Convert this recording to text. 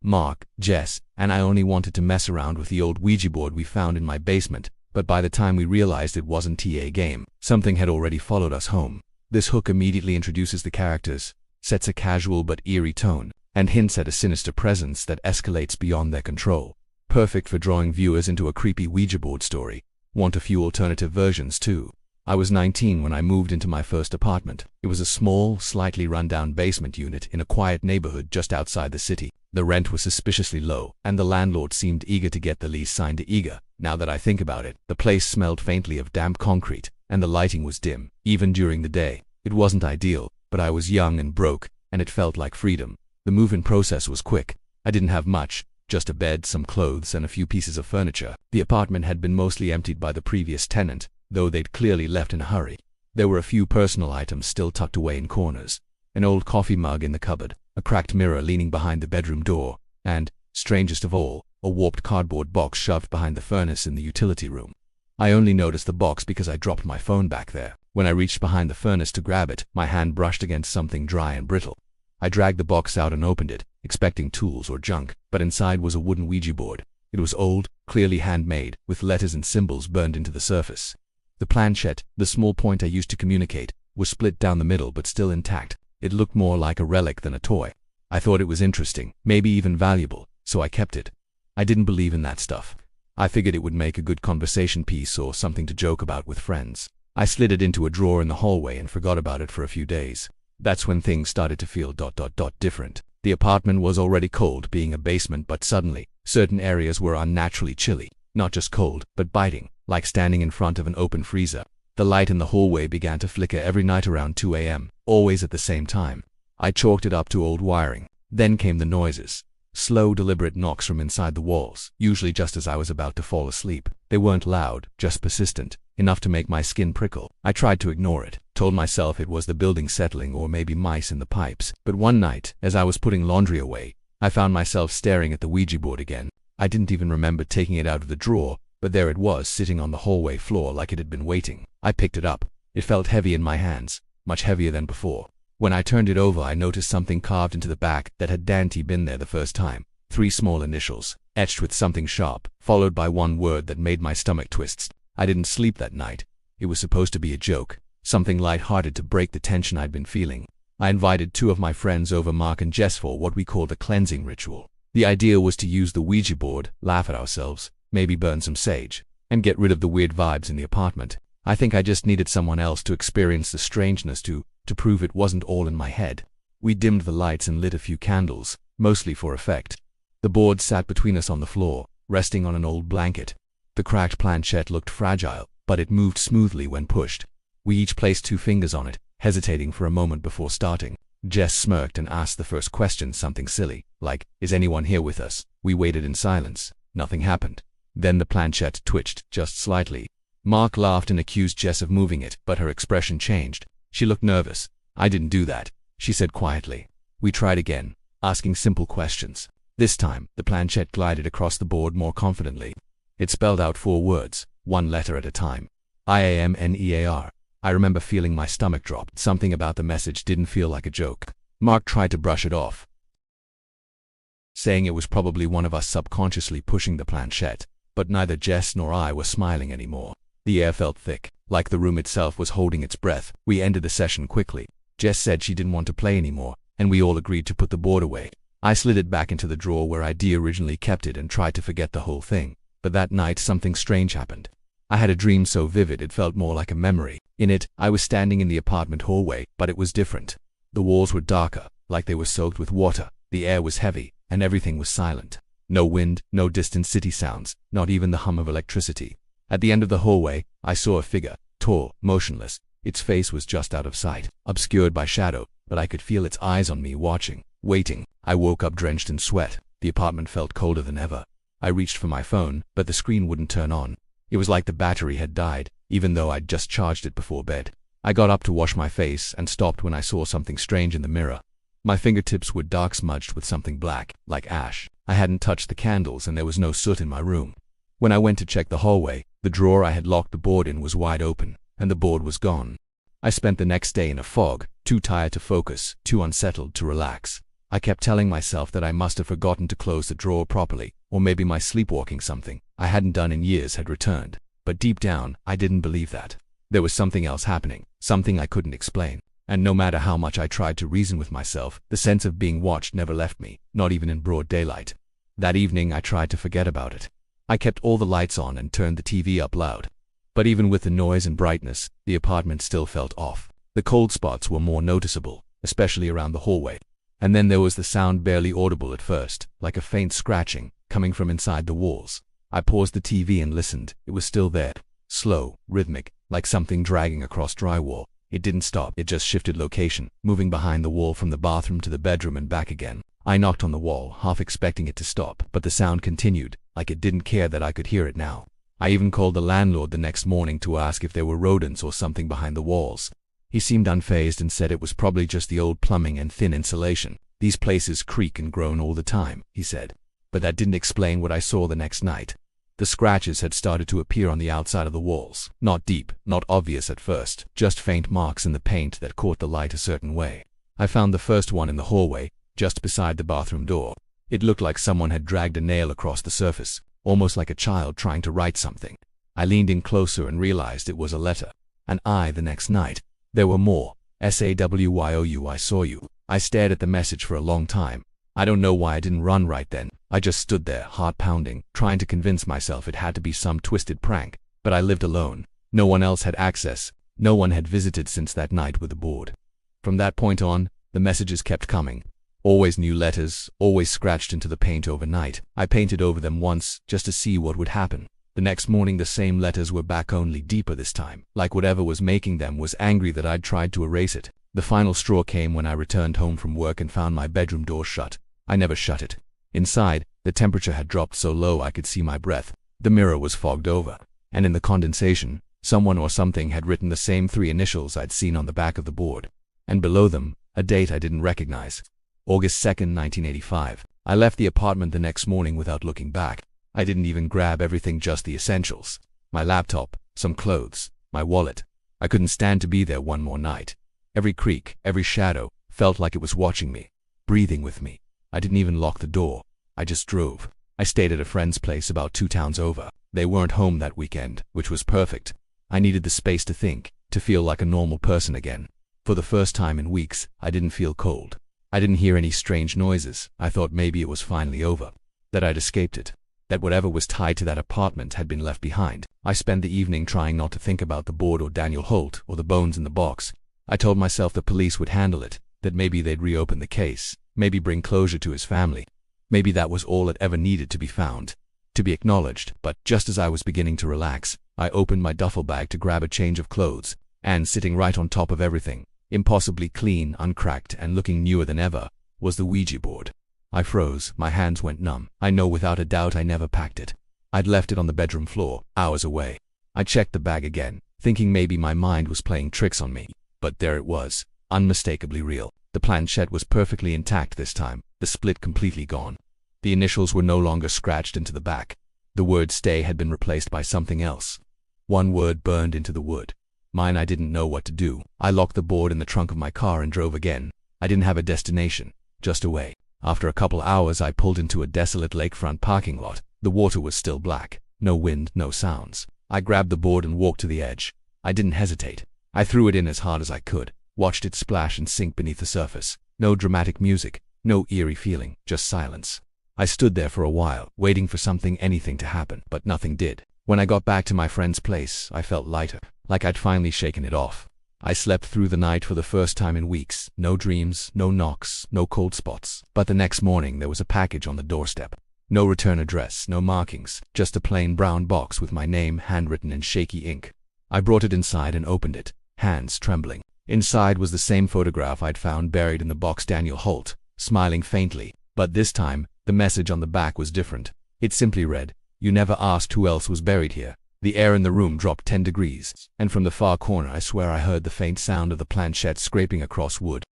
Mark, Jess, and I only wanted to mess around with the old Ouija board we found in my basement, but by the time we realized it wasn't TA game, something had already followed us home. This hook immediately introduces the characters, sets a casual but eerie tone, and hints at a sinister presence that escalates beyond their control. Perfect for drawing viewers into a creepy Ouija board story. Want a few alternative versions too. I was 19 when I moved into my first apartment. It was a small, slightly run-down basement unit in a quiet neighborhood just outside the city. The rent was suspiciously low, and the landlord seemed eager to get the lease signed. Now that I think about it, the place smelled faintly of damp concrete, and the lighting was dim, even during the day. It wasn't ideal, but I was young and broke, and it felt like freedom. The move-in process was quick. I didn't have much, just a bed, some clothes, and a few pieces of furniture. The apartment had been mostly emptied by the previous tenant, though they'd clearly left in a hurry. There were a few personal items still tucked away in corners. An old coffee mug in the cupboard, a cracked mirror leaning behind the bedroom door, and, strangest of all, a warped cardboard box shoved behind the furnace in the utility room. I only noticed the box because I dropped my phone back there. When I reached behind the furnace to grab it, my hand brushed against something dry and brittle. I dragged the box out and opened it, expecting tools or junk, but inside was a wooden Ouija board. It was old, clearly handmade, with letters and symbols burned into the surface. The planchette, the small point I used to communicate, was split down the middle but still intact. It looked more like a relic than a toy. I thought it was interesting, maybe even valuable, so I kept it. I didn't believe in that stuff. I figured it would make a good conversation piece or something to joke about with friends. I slid it into a drawer in the hallway and forgot about it for a few days. That's when things started to feel different. The apartment was already cold, being a basement, but suddenly, certain areas were unnaturally chilly. Not just cold, but biting, like standing in front of an open freezer. The light in the hallway began to flicker every night around 2 a.m., always at the same time. I chalked it up to old wiring. Then came the noises. Slow, deliberate knocks from inside the walls, usually just as I was about to fall asleep. They weren't loud, just persistent, enough to make my skin prickle. I tried to ignore it, told myself it was the building settling or maybe mice in the pipes. But one night, as I was putting laundry away, I found myself staring at the Ouija board again. I didn't even remember taking it out of the drawer, but there it was, sitting on the hallway floor like it had been waiting. I picked it up. It felt heavy in my hands, much heavier than before. When I turned it over, I noticed something carved into the back that had been there the first time. 3 small initials, etched with something sharp, followed by one word that made my stomach twist. I didn't sleep that night. It was supposed to be a joke, something light-hearted to break the tension I'd been feeling. I invited 2 of my friends over, Mark and Jess, for what we called a cleansing ritual. The idea was to use the Ouija board, laugh at ourselves, maybe burn some sage, and get rid of the weird vibes in the apartment. I think I just needed someone else to experience the strangeness to prove it wasn't all in my head. We dimmed the lights and lit a few candles, mostly for effect. The board sat between us on the floor, resting on an old blanket. The cracked planchette looked fragile, but it moved smoothly when pushed. We each placed 2 fingers on it, hesitating for a moment before starting. Jess smirked and asked the first question, something silly, like, "Is anyone here with us?" We waited in silence. Nothing happened. Then the planchette twitched, just slightly. Mark laughed and accused Jess of moving it, but her expression changed. She looked nervous. "I didn't do that," she said quietly. We tried again, asking simple questions. This time, the planchette glided across the board more confidently. It spelled out 4 words, 1 letter at a time. IAMNEAR. I remember feeling my stomach drop. Something about the message didn't feel like a joke. Mark tried to brush it off, saying it was probably one of us subconsciously pushing the planchette, but neither Jess nor I were smiling anymore. The air felt thick, like the room itself was holding its breath. We ended the session quickly. Jess said she didn't want to play anymore, and we all agreed to put the board away. I slid it back into the drawer where I'd originally kept it and tried to forget the whole thing. But that night something strange happened. I had a dream so vivid it felt more like a memory. In it, I was standing in the apartment hallway, but it was different. The walls were darker, like they were soaked with water. The air was heavy, and everything was silent. No wind, no distant city sounds, not even the hum of electricity. At the end of the hallway, I saw a figure, tall, motionless. Its face was just out of sight, obscured by shadow, but I could feel its eyes on me, watching, waiting. I woke up drenched in sweat. The apartment felt colder than ever. I reached for my phone, but the screen wouldn't turn on. It was like the battery had died, even though I'd just charged it before bed. I got up to wash my face and stopped when I saw something strange in the mirror. My fingertips were dark, smudged with something black, like ash. I hadn't touched the candles and there was no soot in my room. When I went to check the hallway, the drawer I had locked the board in was wide open, and the board was gone. I spent the next day in a fog, too tired to focus, too unsettled to relax. I kept telling myself that I must have forgotten to close the drawer properly, or maybe my sleepwalking something I hadn't done in years had returned. But deep down, I didn't believe that. There was something else happening, something I couldn't explain. And no matter how much I tried to reason with myself, the sense of being watched never left me, not even in broad daylight. That evening, I tried to forget about it. I kept all the lights on and turned the TV up loud. But even with the noise and brightness, the apartment still felt off. The cold spots were more noticeable, especially around the hallway. And then there was the sound barely audible at first, like a faint scratching, coming from inside the walls. I paused the TV and listened. It was still there. Slow, rhythmic, like something dragging across drywall. It didn't stop, it just shifted location, moving behind the wall from the bathroom to the bedroom and back again. I knocked on the wall, half expecting it to stop, but the sound continued, like it didn't care that I could hear it now. I even called the landlord the next morning to ask if there were rodents or something behind the walls. He seemed unfazed and said it was probably just the old plumbing and thin insulation. These places creak and groan all the time, he said. But that didn't explain what I saw the next night. The scratches had started to appear on the outside of the walls. Not deep, not obvious at first, just faint marks in the paint that caught the light a certain way. I found the first one in the hallway, just beside the bathroom door. It looked like someone had dragged a nail across the surface, almost like a child trying to write something. I leaned in closer and realized it was a letter. And the next night. There were more. SAWYOU, I saw you. I stared at the message for a long time. I don't know why I didn't run right then. I just stood there, heart pounding, trying to convince myself it had to be some twisted prank. But I lived alone. No one else had access. No one had visited since that night with the board. From that point on, the messages kept coming. Always new letters, always scratched into the paint overnight. I painted over them once, just to see what would happen. The next morning the same letters were back, only deeper this time, like whatever was making them was angry that I'd tried to erase it. The final straw came when I returned home from work and found my bedroom door shut. I never shut it. Inside, the temperature had dropped so low I could see my breath. The mirror was fogged over. And in the condensation, someone or something had written the same 3 initials I'd seen on the back of the board. And below them, a date I didn't recognize. August 2nd, 1985. I left the apartment the next morning without looking back. I didn't even grab everything, just the essentials. My laptop, some clothes, my wallet. I couldn't stand to be there one more night. Every creak, every shadow, felt like it was watching me, breathing with me. I didn't even lock the door. I just drove. I stayed at a friend's place about 2 towns over. They weren't home that weekend, which was perfect. I needed the space to think, to feel like a normal person again. For the first time in weeks, I didn't feel cold. I didn't hear any strange noises. I thought maybe it was finally over. That I'd escaped it. That whatever was tied to that apartment had been left behind. I spent the evening trying not to think about the board or Daniel Holt or the bones in the box. I told myself the police would handle it, that maybe they'd reopen the case, maybe bring closure to his family. Maybe that was all it ever needed to be found, to be acknowledged. But just as I was beginning to relax, I opened my duffel bag to grab a change of clothes, and sitting right on top of everything, impossibly clean, uncracked, and looking newer than ever, was the Ouija board. I froze, my hands went numb. I know without a doubt I never packed it. I'd left it on the bedroom floor, hours away. I checked the bag again, thinking maybe my mind was playing tricks on me. But there it was, unmistakably real. The planchette was perfectly intact this time, the split completely gone. The initials were no longer scratched into the back. The word stay had been replaced by something else. One word burned into the wood. Mine. I didn't know what to do. I locked the board in the trunk of my car and drove again. I didn't have a destination, just away. After a couple hours I pulled into a desolate lakefront parking lot. The water was still black. No wind, no sounds. I grabbed the board and walked to the edge. I didn't hesitate. I threw it in as hard as I could, watched it splash and sink beneath the surface. No dramatic music, no eerie feeling, just silence. I stood there for a while, waiting for anything to happen, but nothing did. When I got back to my friend's place, I felt lighter, like I'd finally shaken it off. I slept through the night for the first time in weeks. No dreams, no knocks, no cold spots. But the next morning there was a package on the doorstep. No return address, no markings, just a plain brown box with my name handwritten in shaky ink. I brought it inside and opened it, hands trembling. Inside was the same photograph I'd found buried in the box, Daniel Holt, smiling faintly. But this time, the message on the back was different. It simply read, "You never asked who else was buried here." The air in the room dropped 10 degrees, and from the far corner I swear I heard the faint sound of the planchette scraping across wood.